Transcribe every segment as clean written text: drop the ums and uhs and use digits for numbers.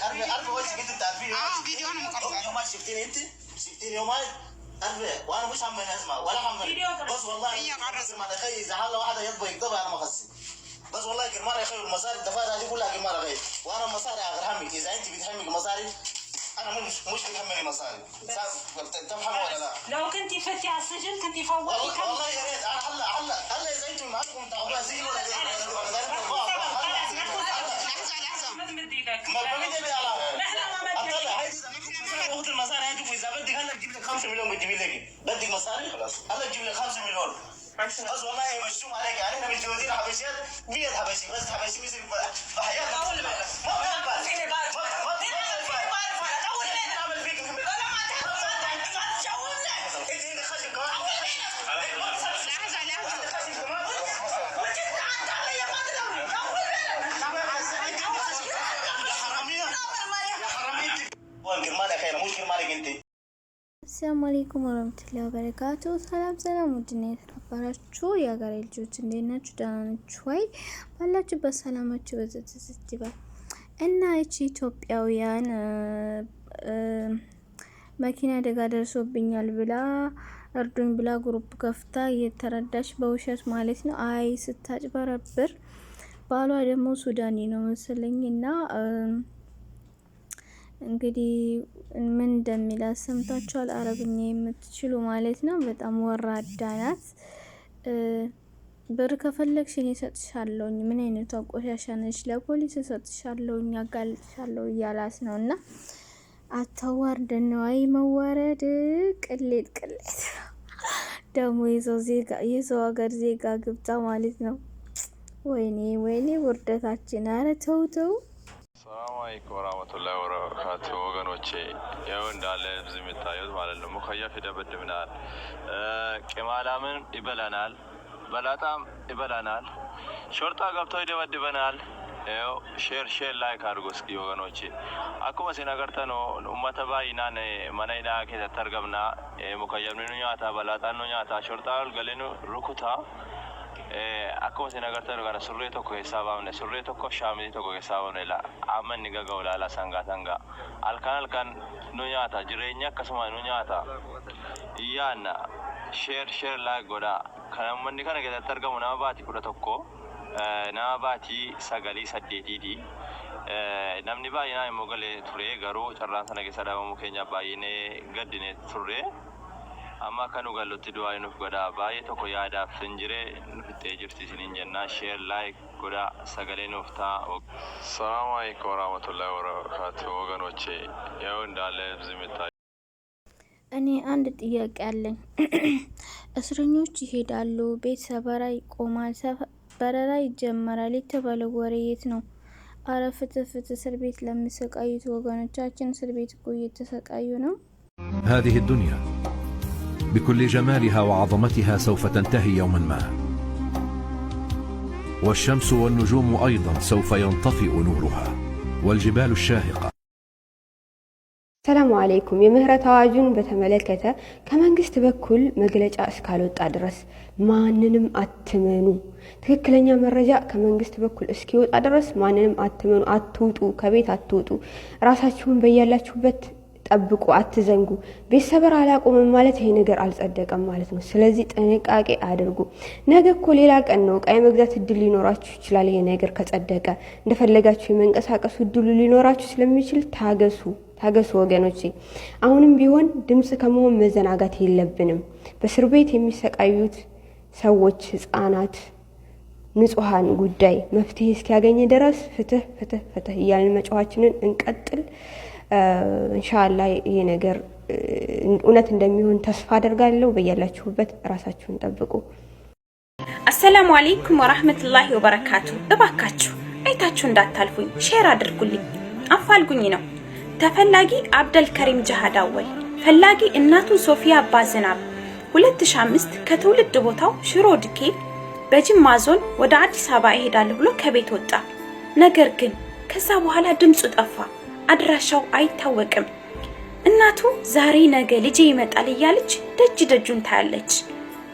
أربع وجه قلت تعرفين فيديو أنا مقرأ يوم ما شفتيني أنت يوم أربع وأنا مش هم أسمع ولا هم بس والله ما تخيل إذا حلا واحدة يطبخ يكتبها أنا ما خصي بس والله كرمارة يا أخي المصاري الدفاتر هذه كلها كرمارة غير وأنا مصاري أغرامك إذا أنت بتحمي مصاري أنا مش بتحمل مصاري تفهم ولا لا؟ لو كنت فتي على السجن كنت فوقتي والله يا ريت هلا إذا أنتم معكم تاخذوها سجن ولا ما تمدي لك ما بمدي لي على نحن ما أطلع هاي المصاري هذه وإذا بدك هلا بجيب لك 5 مليون بتجيب لك بدك مصاري خلاص هلا بجيب لك 5 مليون بس والله مشتوم عليك يعني احنا متجوزين حبشيات 100 حبشي بس حبشي مثل بحياتك ما السلام عليكم ورحمة الله وبركاته ሰላም ውድና የተከበራችሁ የሀገሬ ልጆች እንዴት ናችሁ? ደህና ናችሁ ወይ? ባላችሁበት ሰላማችሁ በዘዘት ይበል እና እቺ ኢትዮጵያውያን መኪና አደጋ ደርሶብኛል ብላ እርዱኝ ብላ ግሩፕ ከፍታ የተረዳች በውሸት ማለት ነው። አይ ስታጭበረብር ባሏ ደግሞ ሱዳኒ ነው መሰለኝና እንግዲህ ምን እንደሚላት ሰምታችኋል። አረብኛ የምትችሉ ማለት ነው። በጣም ወራዳ ናት። ብር ከፈለግሽ እኔ እሰጥሻለሁ፣ ምን አይነቷ ቆሻሻ ነሽ፣ ለፖሊስ እሰጥሻለሁ፣ አጋልጥሻለሁ እያላት ነውና አታዋርደን ነው። አይ መዋረድ ቅሌት ደግሞ የሰው ሀገር ዜጋ ግብታ ማለት ነው። ወይኔ ውርደታችን። ኧረ ተው። ሰላም አለይኩም ወራህመቱላሂ ወበረካቱ ወገኖቼ፣ ያው እንዳለ ብዙ የምታዩት ማለት ነው። ሙከየፍ ይደበድብናል፣ ቅማላምን ይበላናል፣ በላጣም ይበላናል፣ ሾርጣ ገብቶ ይደበድበናል። ያው ሼር ላይክ አድርጉ እስኪ ወገኖቼ። አኩማ ሲናገርተ ነው ኡመተ ባይናን መናይዳ ከተርገምና ሙከየፍ ነው ኛታ በላጣ ነው ኛታ ሾርጣ ገለኑ ሩኩታ akkuma isin agartan kana surree tokko keessaa baafne surree tokko shaamii tokko keessaa baafne la amma ni gaga ulala sanga halkan nu nyaata jireenya akkasuma nu nyaata iyyaanna share like godha kana manni kana keessatti argamu nama baati 11 nama baati 9 namni baay'inaan immoo galee ture garuu carraan sana keessa dhabamu keenya baay'inee gaddine turre amma kanu gallutti du'aa nuuf godha baay'ee tokko yaadaaf finjire nufittee jirti isiniin jennaa share like godha sagalee nuuf ta'a። ሰላም አለይኩም ወራህመቱላሂ ወበረካቱ ወገኖቼ፣ ያው እንዳለ ዝምታ። እኔ አንድ ጥያቄ አለኝ። እስረኞች ይሄዳሉ፣ ቤት ሰበራ ይቆማል፣ በረራ ይጀመራል የተባለው ወሬ የት ነው? አረ ፍትህ እስር ቤት ለሚሰቃዩት ወገኖቻችን እስር ቤት እኮ እየተሰቃዩ ነው። هذه الدنيا بكل جمالها وعظمتها سوف تنتهي يوما ما، والشمس والنجوم أيضا سوف ينطفئ نورها، والجبال الشاهقة. ሰላም አለይኩም። የምህረት አዋጁን በተመለከተ ከመንግስት በኩል መግለጫ እስካልወጣ ድረስ ማንንም አትመኑ። ትክክለኛ መረጃ ከመንግስት በኩል እስኪወጣ ድረስ ማንንም አትመኑ። አትውጡ፣ ከቤት አትውጡ። ራሳችሁን በያላችሁበት ጠብቁ፣ አትዘንጉ። ቤተሰበር አላቆመም ማለት ይሄ ነገር አልጸደቀም ማለት ነው። ስለዚህ ጥንቃቄ አድርጉ። ነገ እኮ ሌላ ቀን ነው። ቃይ መግዛት እድል ሊኖራችሁ ይችላል። ይሄ ነገር ከጸደቀ እንደፈለጋችሁ የመንቀሳቀሱ እድሉ ሊኖራችሁ ስለሚችል ታገሱ ወገኖቼ። አሁንም ቢሆን ድምጽ ከመሆን መዘናጋት የለብንም። በእስር ቤት የሚሰቃዩት ሰዎች፣ ህፃናት፣ ንጹሃን ጉዳይ መፍትሄ እስኪያገኝ ድረስ ፍትህ እያልን መጫዋችንን እንቀጥል። ኢንሻአላህ ይሄ ነገር እውነት እንደሚሆን ተስፋ አደርጋለሁ። በያላችሁበት ራሳችሁን ጠብቁ። አሰላሙ አለይኩም ወራህመቱላሂ ወበረካቱ። እባካችሁ አይታችሁ እንዳታልፉኝ ሼር አድርጉልኝ፣ አፋልጉኝ ነው። ተፈላጊ አብደል ከሪም ጀሃድ አወል፣ ፈላጊ እናቱ ሶፊያ ባዝናብ 2005 ከትውልድ ቦታው ሽሮ ድኬ በጅማ ዞን ወደ አዲስ አበባ እሄዳለሁ ብሎ ከቤት ወጣ። ነገር ግን ከዛ በኋላ ድምጹ ጠፋ፣ አድራሻው አይታወቅም። እናቱ ዛሬ ነገ ልጄ ይመጣል እያለች ደጁን ታያለች።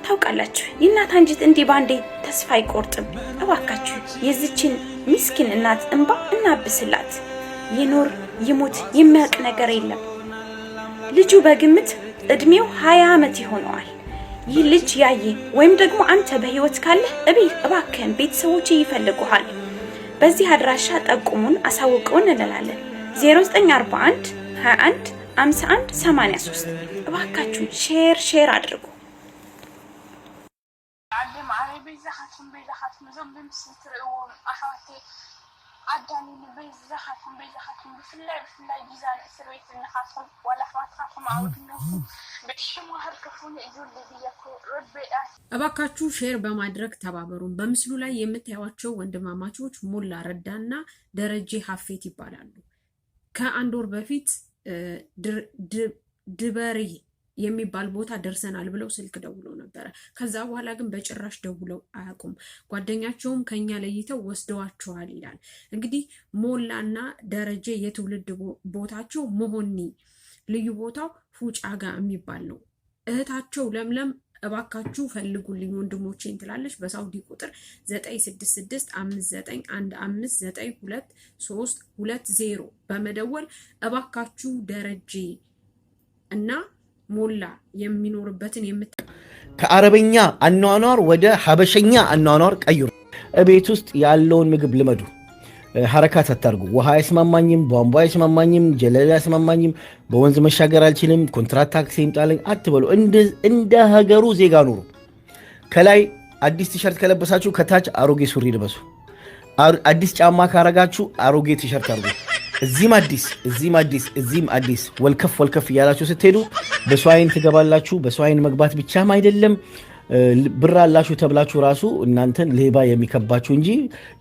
ታውቃላችሁ የእናት አንጀት እንዲህ ባንዴ ተስፋ አይቆርጥም። እባካችሁ የዚችን ምስኪን እናት እንባ እናብስላት። ይኑር ይሙት የሚያውቅ ነገር የለም። ልጁ በግምት እድሜው 20 ዓመት ይሆነዋል። ይህ ልጅ ያየ ወይም ደግሞ አንተ በህይወት ካለ እባክህን ቤተሰቦች ይፈልጉሃል። በዚህ አድራሻ ጠቁሙን፣ አሳውቁን እንላለን። 0941 21 51 83 እባካችሁ ሼር አድርጉ። ዓለም ዓረቢ ዘኻትም በዘኻትም ዘምብም ስትርእውን አሐቴ አዳኒ በዘኻትም ብፍላይ ጊዛን እስር ቤት እንኻትም ወላ ኻትም አውድነው በሽሙ ሀርከፉን ይዙል ቢያኩ ረበያ እባካችሁ ሼር በማድረግ ተባበሩን። በምስሉ ላይ የምታዩዋቸው ወንድማማቾች ሞላ ረዳና ደረጀ ሀፌት ይባላሉ። ከአንድ ወር በፊት ድበሪ የሚባል ቦታ ደርሰናል ብለው ስልክ ደውለው ነበረ። ከዛ በኋላ ግን በጭራሽ ደውለው አያውቁም። ጓደኛቸውም ከኛ ለይተው ወስደዋቸዋል ይላል። እንግዲህ ሞላና ደረጀ የትውልድ ቦታቸው መሆኒ፣ ልዩ ቦታው ፉጫጋ የሚባል ነው። እህታቸው ለምለም እባካችሁ ፈልጉልኝ ወንድሞቼን ትላለች። በሳውዲ ቁጥር 96659592320 በመደወል እባካችሁ ደረጀ እና ሞላ የሚኖርበትን ከአረበኛ አኗኗር ወደ ሀበሸኛ አኗኗር ቀይሩ። ቤት ውስጥ ያለውን ምግብ ልመዱ። ሐረካት አታርጉ። ውሃ አይስማማኝም፣ ቧንቧ አይስማማኝም፣ ጀለላ አይስማማኝም፣ በወንዝ መሻገር አልችልም፣ ኮንትራት ታክሲ ይምጣልኝ አትበሉ። እንደ ሀገሩ ዜጋ ኑሩ። ከላይ አዲስ ቲሸርት ከለበሳችሁ ከታች አሮጌ ሱሪ ልበሱ። አዲስ ጫማ ካረጋችሁ አሮጌ ቲሸርት አርጉ። እዚህም አዲስ ወልከፍ እያላችሁ ስትሄዱ በሰው አይን ትገባላችሁ። በሰው አይን መግባት ብቻም አይደለም ብር አላችሁ ተብላችሁ ራሱ እናንተን ሌባ የሚከባችሁ እንጂ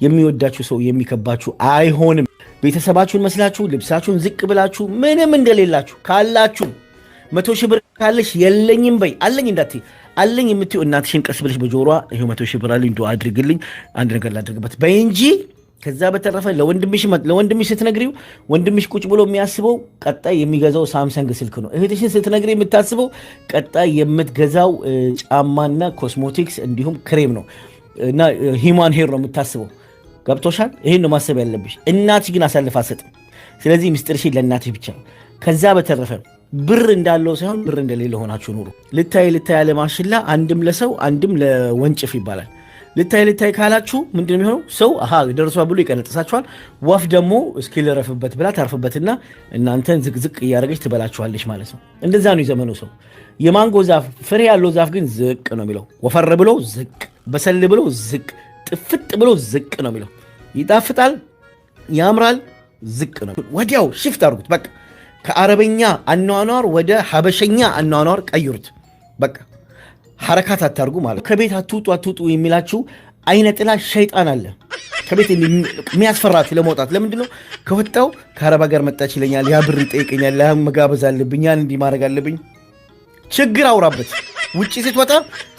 የሚወዳችሁ ሰው የሚከባችሁ አይሆንም። ቤተሰባችሁን መስላችሁ ልብሳችሁን ዝቅ ብላችሁ ምንም እንደሌላችሁ ካላችሁ 100 ሺህ ብር ካለሽ የለኝም በይ። አለኝ እንዳትይ አለኝ የምትይው እናትሽን ቀስ ብለሽ በጆሮዋ ይሄው 100 ሺህ ብር አለኝ ዱአ አድርግልኝ አንድ ነገር ላድርግበት በይ እንጂ ከዛ በተረፈ ለወንድምሽ ስትነግሪው ወንድምሽ ቁጭ ብሎ የሚያስበው ቀጣይ የሚገዛው ሳምሰንግ ስልክ ነው። እህትሽን ስትነግሪ የምታስበው ቀጣይ የምትገዛው ጫማና ኮስሞቲክስ እንዲሁም ክሬም ነው እና ሂማን ሄር ነው የምታስበው። ገብቶሻል? ይሄን ነው ማሰብ ያለብሽ። እናትሽ ግን አሳልፋ አትሰጥም። ስለዚህ ምስጢርሽን ለእናትሽ ብቻ ነው። ከዛ በተረፈ ብር እንዳለው ሳይሆን ብር እንደሌለ ሆናችሁ ኑሩ። ልታይ ያለ ማሽላ አንድም ለሰው አንድም ለወንጭፍ ይባላል። ልታይ ካላችሁ ምንድነው የሚሆነው? ሰው ደርሷ ብሎ ይቀነጥሳችኋል። ወፍ ደግሞ እስኪ ልረፍበት ብላ ታርፍበትና እናንተን ዝቅዝቅ እያደረገች ትበላችኋለች ማለት ነው። እንደዛ ነው የዘመኑ ሰው። የማንጎ ዛፍ ፍሬ ያለው ዛፍ ግን ዝቅ ነው የሚለው። ወፈር ብሎ ዝቅ፣ በሰል ብሎ ዝቅ፣ ጥፍጥ ብሎ ዝቅ ነው የሚለው። ይጣፍጣል፣ ያምራል፣ ዝቅ ነው። ወዲያው ሽፍት አድርጉት። በቃ ከአረበኛ አኗኗር ወደ ሀበሸኛ አኗኗር ቀይሩት። በቃ ሐረካት አታርጉ ማለት። ከቤት አትውጡ የሚላችሁ አይነ ጥላ ሸይጣን አለ። ከቤት የሚያስፈራችሁ ለመውጣት ለምንድነው? ከወጣው ከአረብ ሀገር መጣች ይለኛል፣ ያ ብር ይጠይቀኛል፣ ያ መጋበዝ አለብኝ፣ ያን እንዲህ ማድረግ አለብኝ። ችግር አውራበት። ውጪ ስትወጣ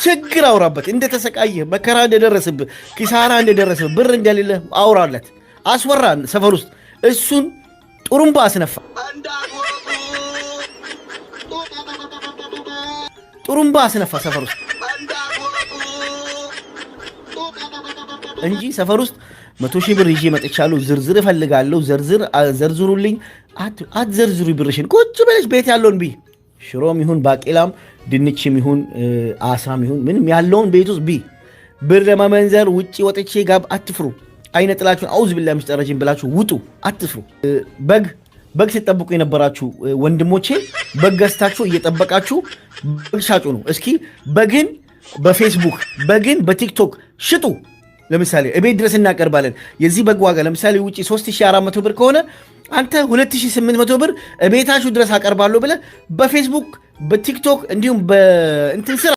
ችግር አውራበት። እንደተሰቃየ መከራ እንደደረሰብህ ኪሳራ እንደደረሰብህ ብር እንደሌለ አውራለት። አስወራ ሰፈር ውስጥ እሱን ጡሩምባ አስነፋ። ጡሩምባ አስነፋ ሰፈር ውስጥ እንጂ ሰፈር ውስጥ 100 ሺህ ብር ይዤ መጥቻለሁ፣ ዝርዝር እፈልጋለሁ፣ ዘርዝሩልኝ። አትዘርዝሩ ብርሽን። ቁጭ ብለሽ ቤት ያለውን ቢ ሽሮም ይሁን ባቄላም ድንችም ይሁን አሳም ይሁን ምንም ያለውን ቤት ውስጥ ቢ። ብር ለመመንዘር ውጪ ወጥቼ ጋብ አትፍሩ። አይነ ጥላችሁን አውዝ ቢላ ምስጠረጅን ብላችሁ ውጡ፣ አትፍሩ። በግ ሲጠብቁ የነበራችሁ ወንድሞቼ በግ ገዝታችሁ እየጠበቃችሁ በግ ሻጩ ነው። እስኪ በግን በፌስቡክ በግን በቲክቶክ ሽጡ። ለምሳሌ እቤት ድረስ እናቀርባለን። የዚህ በግ ዋጋ ለምሳሌ ውጪ 3400 ብር ከሆነ አንተ 2800 ብር እቤታችሁ ድረስ አቀርባለሁ ብለህ በፌስቡክ በቲክቶክ እንዲሁም በእንትን ስራ